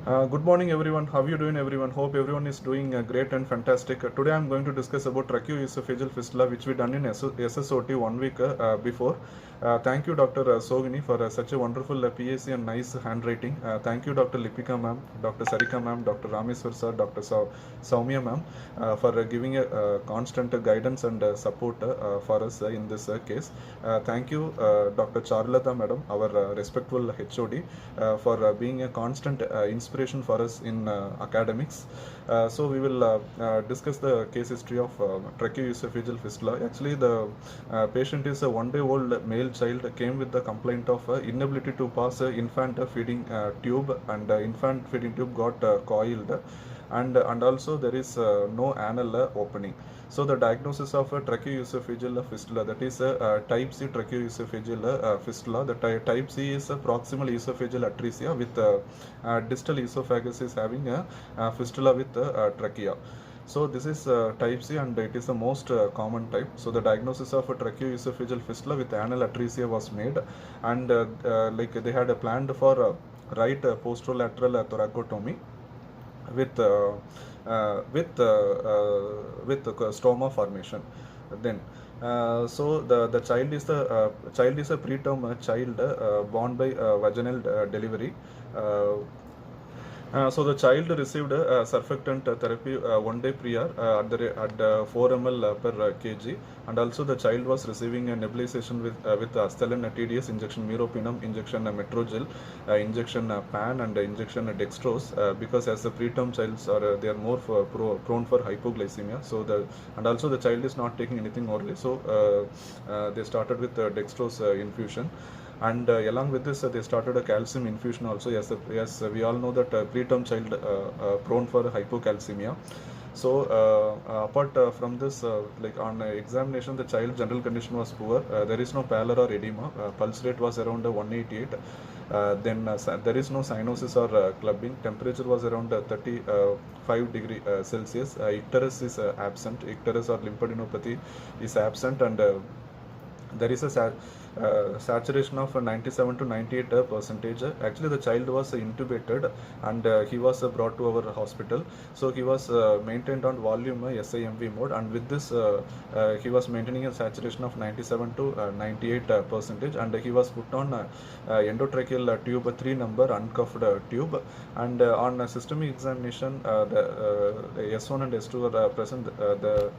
Good morning, everyone. How are you doing, everyone? Hope everyone is doing great and fantastic. Today, I'm going to discuss about tracheoesophageal fistula, which we done in SSOT 1 week before. Thank you, Dr. Sogini, for such a wonderful PAC and nice handwriting. Thank you, Dr. Lipika ma'am, Dr. Sarika ma'am, Dr. Rameswar sir, Dr. Saumya ma'am, for giving a constant guidance and support for us in this case. Thank you, Dr. Charulata madam, our respectful HOD, for being a constant inspiration for us in academics. So we will discuss the case history of tracheoesophageal fistula. Actually, the patient is a 1-day-old male child, came with the complaint of inability to pass infant feeding tube, and infant feeding tube got coiled, and also there is no anal opening. So the diagnosis of tracheoesophageal fistula, that is type C tracheoesophageal fistula. The type C is proximal esophageal atresia with distal esophagus is having a fistula with trachea. So this is type C, and it is the most common type. So the diagnosis of a tracheoesophageal fistula with anal atresia was made, and like they had planned for right posterolateral thoracotomy with stoma formation. Then so the child is a preterm child born by vaginal delivery. So the child received surfactant therapy 1 day prior at 4 ml per kg, and also the child was receiving a nebulization with Astellan TDS injection, meropenem injection, Metrogel injection, pan, and injection dextrose, because as the preterm childs are they are more prone for hypoglycemia. So and also the child is not taking anything orally, so they started with dextrose infusion. And along with this, they started a calcium infusion also. Yes, we all know that preterm child prone for hypocalcemia. So apart from this, like on examination, the child general condition was poor. There is no pallor or edema. Pulse rate was around 188. Then there is no cyanosis or clubbing. Temperature was around 35 degree Celsius. Icterus is absent. Icterus or lymphadenopathy is absent, and there is a saturation of 97 to 98 percentage. Actually, the child was intubated, and he was brought to our hospital. So he was maintained on volume SIMV mode, and with this he was maintaining a saturation of 97 to 98 percentage, and he was put on endotracheal tube 3 number uncuffed tube. And on systemic examination, the S1 and S2 are present.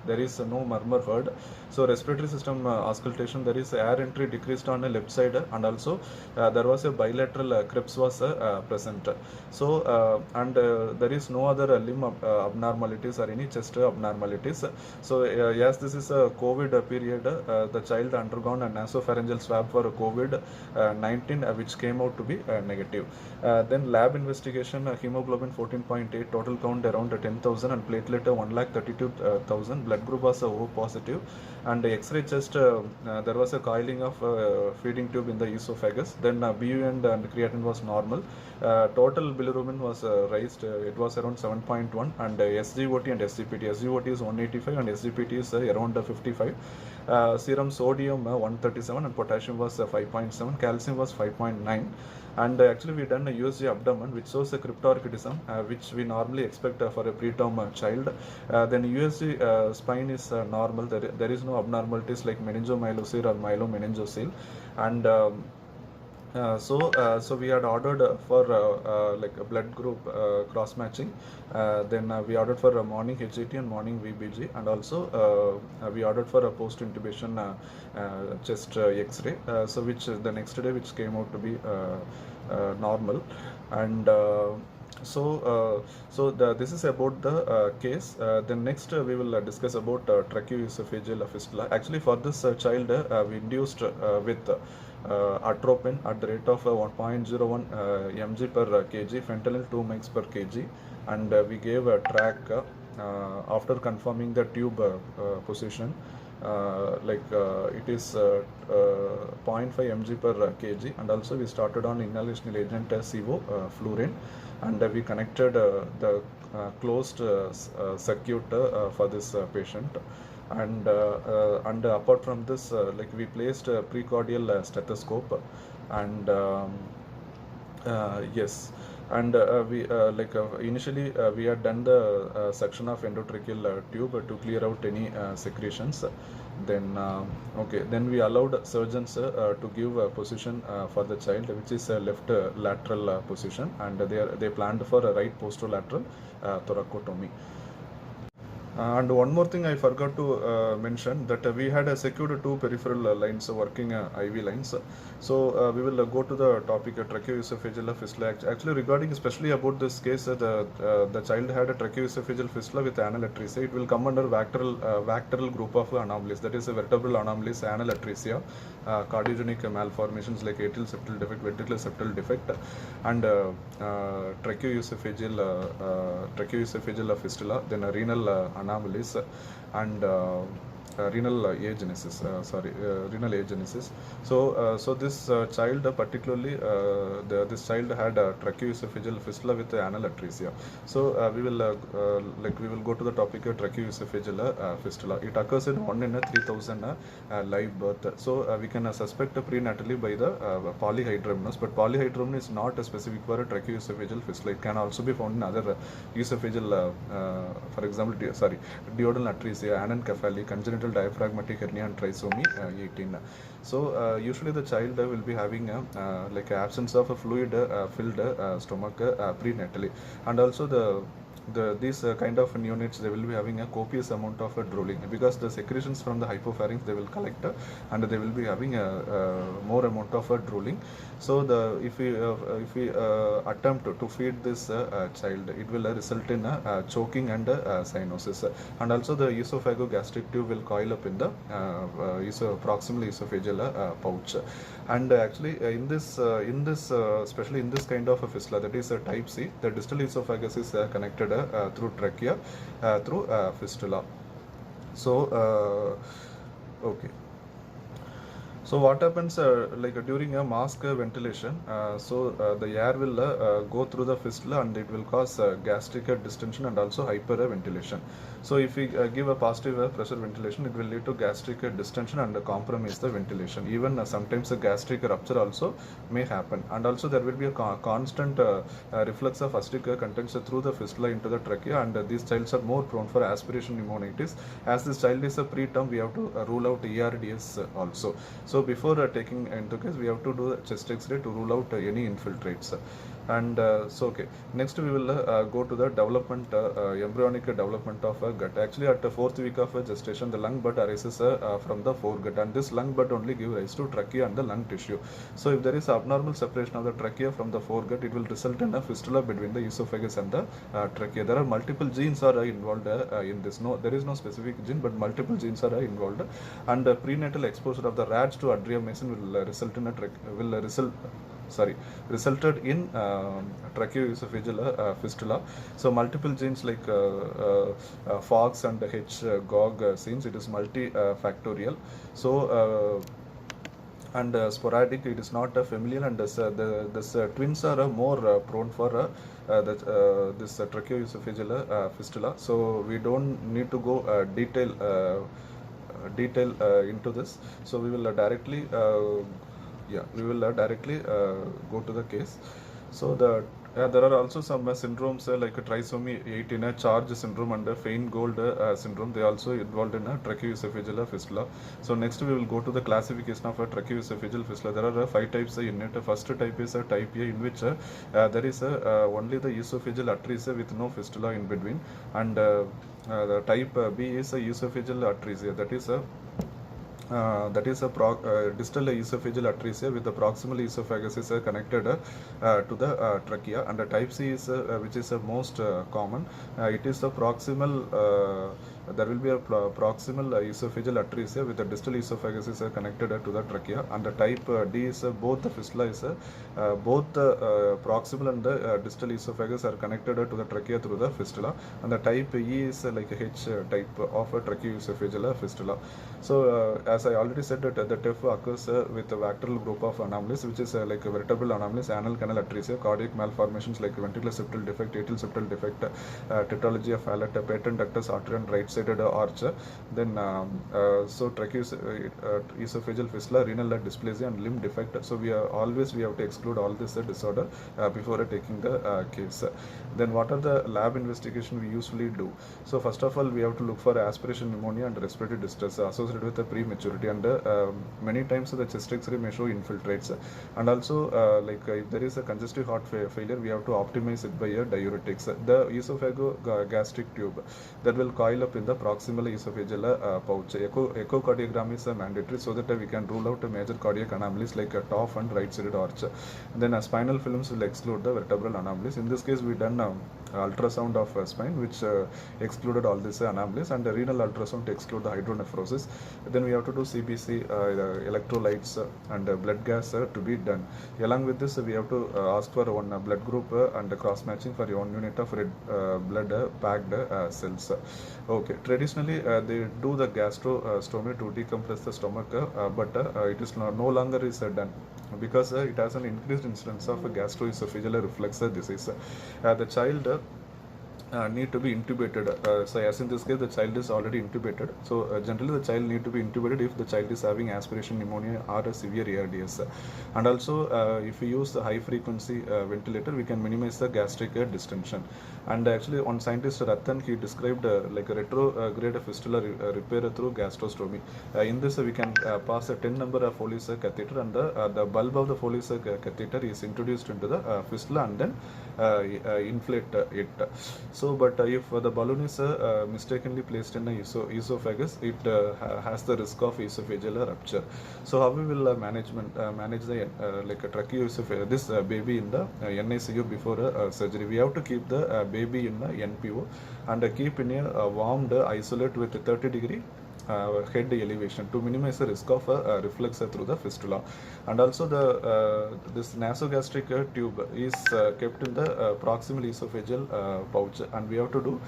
There is no murmur heard. So respiratory system auscultation, there is air entry decreased on the left side, and also there was a bilateral Krebs was present. So and there is no other limb abnormalities or any chest abnormalities. So yes, this is a COVID period. The child undergone a nasopharyngeal swab for COVID-19, which came out to be negative. Then lab investigation, hemoglobin 14.8, total count around 10,000, and platelet 132,000. Blood group was O positive, and X-ray chest, there was a coiling of feeding tube in the esophagus. Then BUN and creatinine was normal. Total bilirubin was raised. It was around 7.1, and SGOT and SGPT. SGOT is 185 and SGPT is around 55. Serum sodium 137, and potassium was 5.7. Calcium was 5.9. And actually we done a USG abdomen, which shows a cryptorchidism, which we normally expect for a preterm child. Then USG spine is normal. There is no abnormalities like meningomyelocele or myelomeningocele. And so we had ordered for like a blood group cross matching. Then we ordered for a morning HAT and morning VBG, and also we ordered for a post intubation chest X-ray. So which the next day, which came out to be normal. And so this is about the case. Then next we will discuss about tracheoesophageal fistula. Actually, for this child, we induced with atropine at the rate of 1.01 mg per kg, fentanyl 2 mg per kg, and we gave a track after confirming the tube position. It is 0.5 mg per kg, and also we started on inhalational agent CO fluorine, and we connected the closed circuit for this patient. And apart from this, like we placed a precordial stethoscope, and yes. And we initially we had done the suction of endotracheal tube to clear out any secretions. Then okay, then we allowed surgeons to give a position for the child, which is left lateral position, and they planned for a right posterolateral thoracotomy. And one more thing I forgot to mention, that we had secured two peripheral lines working IV lines. So we will go to the topic tracheoesophageal fistula. Actually, regarding especially about this case, the child had a tracheoesophageal fistula with anal atresia. It will come under Vacteral group of anomalies. That is a vertebral anomalies, anal atresia, cardiogenic malformations like atrial septal defect, ventricular septal defect, and tracheoesophageal fistula. Then renal anomalies and renal agenesis. Renal agenesis. So this child particularly, this child had tracheoesophageal fistula with anal atresia. So we will go to the topic of tracheoesophageal fistula. It occurs in 1 in 3,000 live birth. So we can suspect prenatally by the polyhydramnios, but polyhydramnios is not specific for a tracheoesophageal fistula. It can also be found in other esophageal, for example, duodenal atresia, anencephaly, congenital diaphragmatic hernia, and trisomy 18. So usually the child will be having like absence of a fluid filled stomach prenatally, and also these kind of neonates, they will be having a copious amount of drooling, because the secretions from the hypopharynx they will collect and they will be having a more amount of drooling. So if we attempt to feed this child, it will result in choking and cyanosis, and also the esophagogastric tube will coil up in the proximal esophageal pouch. And actually in this especially in this kind of a fistula, that is type C, the distal esophagus is connected through trachea through fistula. So okay. So what happens during a mask ventilation, the air will go through the fistula, and it will cause gastric distension and also hyperventilation. So if we give a positive pressure ventilation, it will lead to gastric distension and compromise the ventilation. Even sometimes a gastric rupture also may happen, and also there will be a constant reflux of acidic contents through the fistula into the trachea, and these childs are more prone for aspiration pneumonitis. As this child is a preterm, we have to rule out ERDS also. So before taking into case, we have to do chest X-ray to rule out any infiltrates. And okay, next we will go to the development, embryonic development of gut. Actually, at the 4th week of gestation, the lung bud arises from the foregut, and this lung bud only gives rise to trachea and the lung tissue. So if there is abnormal separation of the trachea from the foregut, it will result in a fistula between the esophagus and the trachea. There are multiple genes are involved in this. No, there is no specific gene, but multiple genes are involved, and prenatal exposure of the rats to adriamycin will result in resulted in tracheoesophageal fistula. So multiple genes like FOX and HGOG genes, it is multifactorial. So and sporadic, it is not familial, and this twins are more prone for this tracheoesophageal fistula. So we don't need to go detail into this. So we will directly go to the case. So there are also some syndromes like trisomy 18, Charge syndrome, and Feingold syndrome. They also involved in tracheoesophageal fistula. So next we will go to the classification of tracheoesophageal fistula. There are 5 types in it. First type is type A, in which there is only the esophageal atresia with no fistula in between, and the type B is esophageal atresia, that is a distal esophageal atresia with the proximal esophagus is connected to the trachea, and the type C is which is most common. It is the proximal. There will be a proximal esophageal atresia with the distal esophagus is connected to the trachea, and the type D is both the fistula is both the proximal and the distal esophagus are connected to the trachea through the fistula, and the type E is like a H type of tracheoesophageal fistula. So as I already said, that the TEF occurs with a Vacteral group of anomalies, which is like a vertebral anomalies, anal canal atresia, cardiac malformations like ventricular septal defect, atrial septal defect, tetralogy of Fallot, patent ductus artery, and right right-sided arch, then so tracheoesophageal fistula, renal dysplasia, and limb defect. So we have to exclude all this disorder before taking the case. Then what are the lab investigation we usually do? So first of all, we have to look for aspiration pneumonia and respiratory distress associated with the prematurity, and many times the chest X-ray may show infiltrates, and also if there is a congestive heart failure, we have to optimize it by a diuretics. The esophagogastric tube that will coil up in the proximal esophageal pouch. Echocardiogram is mandatory so that we can rule out major cardiac anomalies like TOF and right-sided arch. Then spinal films will exclude the vertebral anomalies. In this case, we done ultrasound of spine, which excluded all these anomalies, and renal ultrasound to exclude the hydronephrosis. Then we have to do CBC, electrolytes, and blood gas to be done. Along with this, we have to ask for one blood group and cross matching for 1 unit of red blood packed cells. Okay, traditionally they do the gastrostomy to decompress the stomach, but it is no longer is done because it has an increased incidence of gastroesophageal reflux disease. The child need to be intubated. So as in this case, the child is already intubated. So generally the child need to be intubated if the child is having aspiration pneumonia or a severe ARDS. And also if we use the high frequency ventilator, we can minimize the gastric distension. And actually one scientist, Ratan, he described like a retrograde fistula repair through gastrostomy. In this we can pass a 10 number of Foley's catheter, and the bulb of the Foley's catheter is introduced into the fistula and then inflate it. So, but if the balloon is mistakenly placed in the esophagus, it has the risk of esophageal rupture. So, how we will manage the like a tracheoesophagus, this baby in the NICU before surgery? We have to keep the baby in the NPO and keep in a warmed isolate with 30-degree head elevation to minimize the risk of reflux through the fistula. And also the this nasogastric tube is kept in the proximal esophageal pouch, and we have to do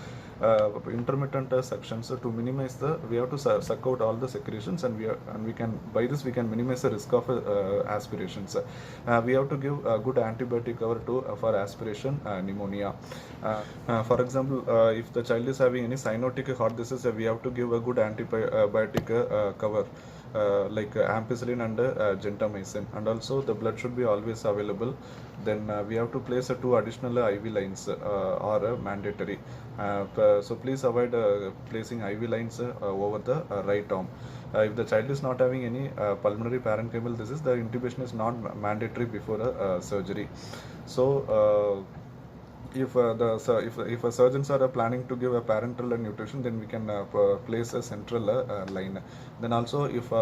intermittent suctions to minimize we have to suck out all the secretions, and we can, by this we can minimize the risk of aspirations. We have to give a good antibiotic cover for aspiration pneumonia. For example, if the child is having any cyanotic heart disease, we have to give a good antibiotic cover like ampicillin and gentamicin, and also the blood should be always available. Then we have to place 2 additional IV lines are mandatory. So please avoid placing IV lines over the right arm. If the child is not having any pulmonary parenchymal disease, the intubation is not mandatory before surgery. So if surgeons are planning to give a parenteral nutrition, then we can place a central line. Then also if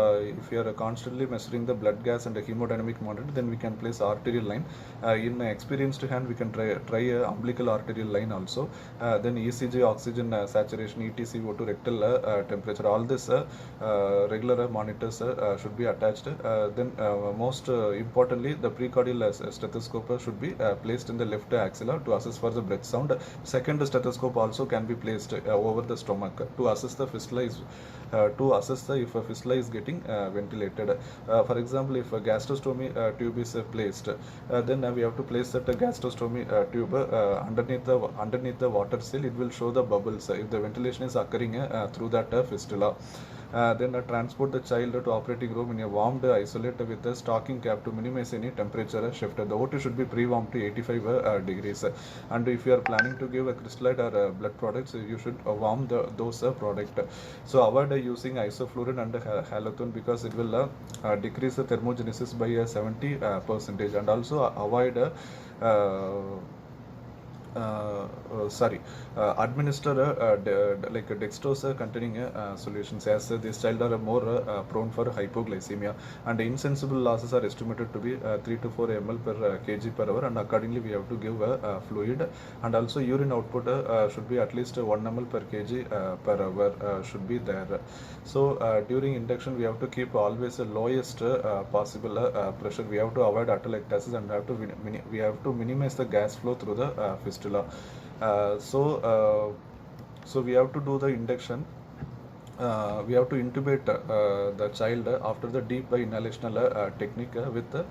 you are constantly measuring the blood gas and the hemodynamic monitor, then we can place arterial line. In experienced hand, we can try a umbilical arterial line also. Then ECG, oxygen saturation, ETC, O2, rectal temperature, all this regular monitors should be attached. Then most importantly, the precordial stethoscope should be placed in the left axilla to assess for the breath sound. Second stethoscope also can be placed over the stomach to assess the fistula is if a fistula is getting ventilated. For example, if a gastrostomy tube is placed, then we have to place that gastrostomy tube underneath the water seal. It will show the bubbles if the ventilation is occurring through that fistula. Then transport the child to operating room in a warmed isolate with a stocking cap to minimize any temperature shift. The O2 should be pre-warmed to 85 degrees. And if you are planning to give a crystallite or blood products, you should warm those product. So avoid using isoflurane and halothane because it will decrease the thermogenesis by 70%. And also avoid administer like dextrose containing solutions, as this child are more prone for hypoglycemia, and insensible losses are estimated to be 3 to 4 ml per kg per hour, and accordingly we have to give fluid. And also urine output should be at least 1 ml per kg per hour should be there. So during induction we have to keep always the lowest possible pressure. We have to avoid atelectasis, and we have to minimize the gas flow through the fistula. So we have to do the induction we have to intubate the child after the deep inhalational technique with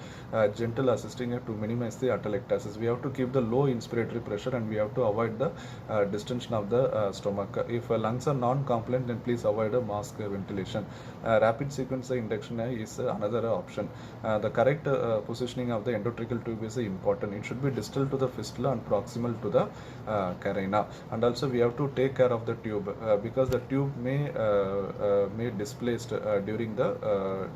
gentle assisting to minimize the atelectasis. We have to keep the low inspiratory pressure and we have to avoid the distension of the stomach. If lungs are non-compliant, then please avoid a mask ventilation. Rapid sequence induction is another option. The correct positioning of the endotracheal tube is important. It should be distal to the fistula and proximal to the carina. And also we have to take care of the tube because the tube may displaced during the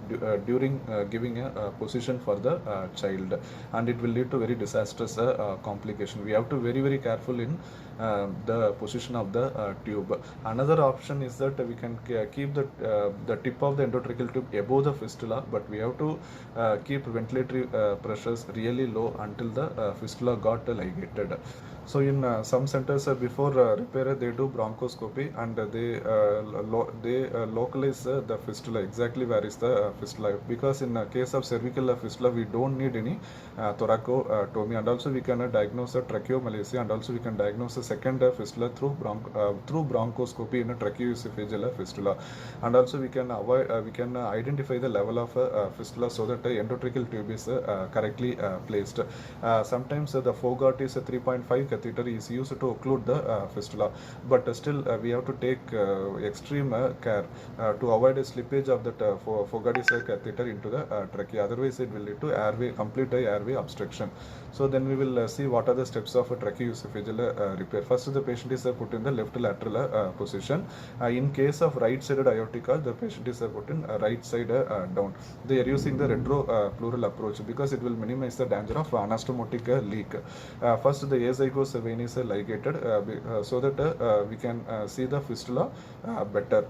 during giving a position for the child, and it will lead to very disastrous complication. We have to very careful in the position of the tube. Another option is that we can keep the tip of the endotracheal tube above the fistula, but we have to keep ventilatory pressures really low until the fistula got ligated. So in some centers before repair they do bronchoscopy and they localize the fistula exactly where is the fistula, because in case of cervical fistula we don't need any thoracotomy, and also we can diagnose a tracheomalacia, and also we can diagnose a second fistula through bronchoscopy in a tracheoesophageal fistula, and also we can avoid we can identify the level of fistula so that endotracheal tube is correctly placed. Sometimes the Fogarty's 3.5 catheter is used to occlude the fistula, but still we have to take extreme care to avoid a slippage of that Fogarty's catheter into the trachea. Otherwise it will lead to complete airway obstruction. So then we will see what are the steps of a tracheoesophageal repair. First, the patient is put in the left lateral position. In case of right-sided aortica, the patient is put in right side down. They are using the retropleural approach because it will minimize the danger of anastomotic leak. First, the azygous vein is ligated so that we can see the fistula better.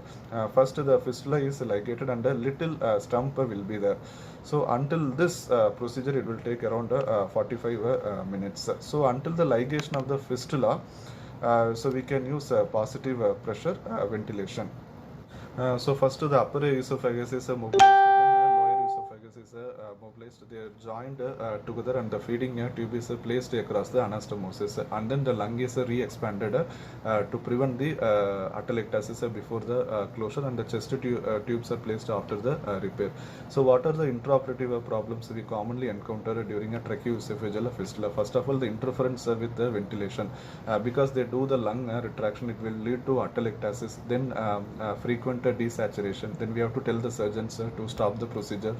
First, the fistula is ligated and a little stump will be there. So until this procedure, it will take around 45 minutes. So until the ligation of the fistula, so we can use positive pressure ventilation. So first the upper esophagus is mobilized, then lower esophagus is mobilized. They are joined together and the feeding tube is placed across the anastomosis, and then the lung is re-expanded to prevent the atelectasis before the closure, and the chest tubes are placed after the repair. So what are the intraoperative problems we commonly encounter during a tracheoesophageal fistula? First of all, the interference with the ventilation, because they do the lung retraction, it will lead to atelectasis, then frequent desaturation. Then we have to tell the surgeons to stop the procedure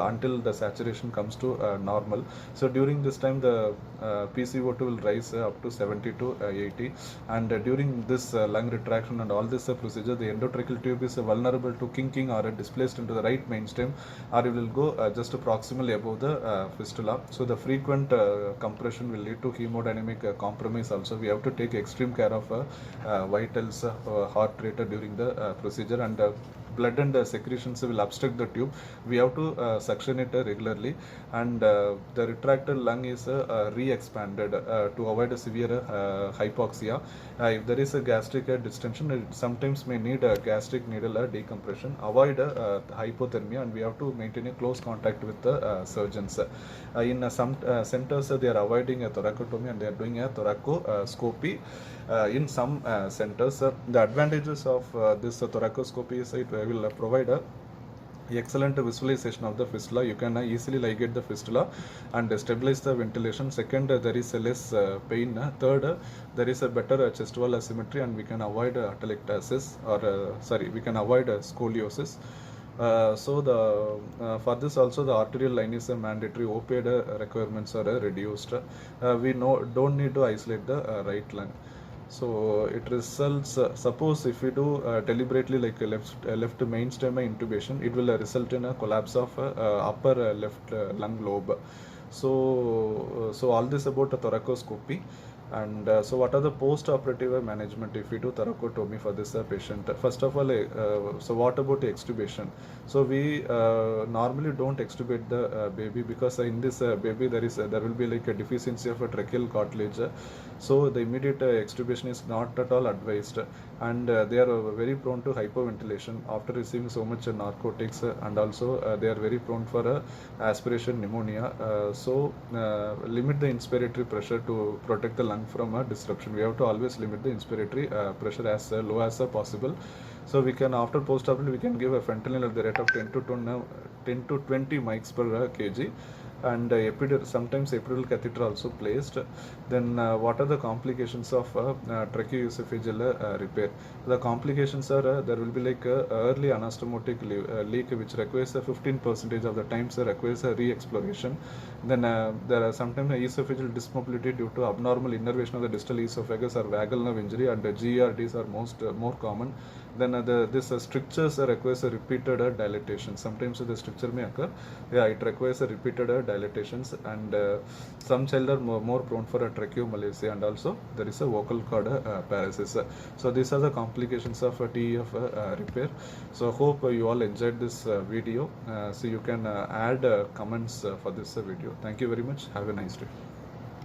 until the saturation comes to normal. So during this time the PCO2 will rise up to 70 to 80, and during this lung retraction and all this procedure, the endotracheal tube is vulnerable to kinking or displaced into the right mainstem, or it will go just proximally above the fistula. So the frequent compression will lead to hemodynamic compromise. Also we have to take extreme care of vitals, heart rate during the procedure, and blood and secretions will obstruct the tube. We have to suction it regularly, and the retracted lung is re-expanded to avoid a severe hypoxia. If there is a gastric distension, it sometimes may need a gastric needle decompression. Avoid hypothermia, and we have to maintain a close contact with the surgeons. In some centers they are avoiding a thoracotomy and they are doing a thoracoscopy. In some centers, the advantages of this thoracoscopy is it will provide a excellent visualization of the fistula. You can easily ligate the fistula and stabilize the ventilation. Second, there is less pain. Third, there is a better chest wall asymmetry, and we can avoid atelectasis, or we can avoid scoliosis. So the for this also the arterial line is a mandatory. Opioid requirements are reduced. We don't need to isolate the right lung. So it results, suppose if we do deliberately like a left mainstem intubation, it will result in a collapse of upper left lung lobe. So all this about thoracoscopy. And so what are the post-operative management if we do thoracotomy for this patient? First of all, so what about extubation? So we normally don't extubate the baby, because in this baby there will be like a deficiency of a tracheal cartilage. So the immediate extubation is not at all advised, and they are very prone to hypoventilation after receiving so much narcotics, and also they are very prone for aspiration pneumonia. So limit the inspiratory pressure to protect the lung run from a disruption. We have to always limit the inspiratory pressure as low as possible. So we can, after post-operative, we can give a fentanyl at the rate of 10 to 20 mics per kg, and sometimes epidural catheter also placed. Then what are the complications of tracheoesophageal repair? The complications are there will be like early anastomotic leak, which requires 15% of the times requires a re-exploration. Then there are sometimes esophageal dysmobility due to abnormal innervation of the distal esophagus or vagal nerve injury, and GERDs are more common. Then this strictures requires a repeated dilatation. Sometimes the stricture may occur. Yeah, it requires a repeated dilatations, and some children are more prone for a tracheomalacia, and also there is a vocal cord paralysis. So these are the complications of TEF repair. So hope you all enjoyed this video. So you can add comments for this video. Thank you very much. Have a nice day.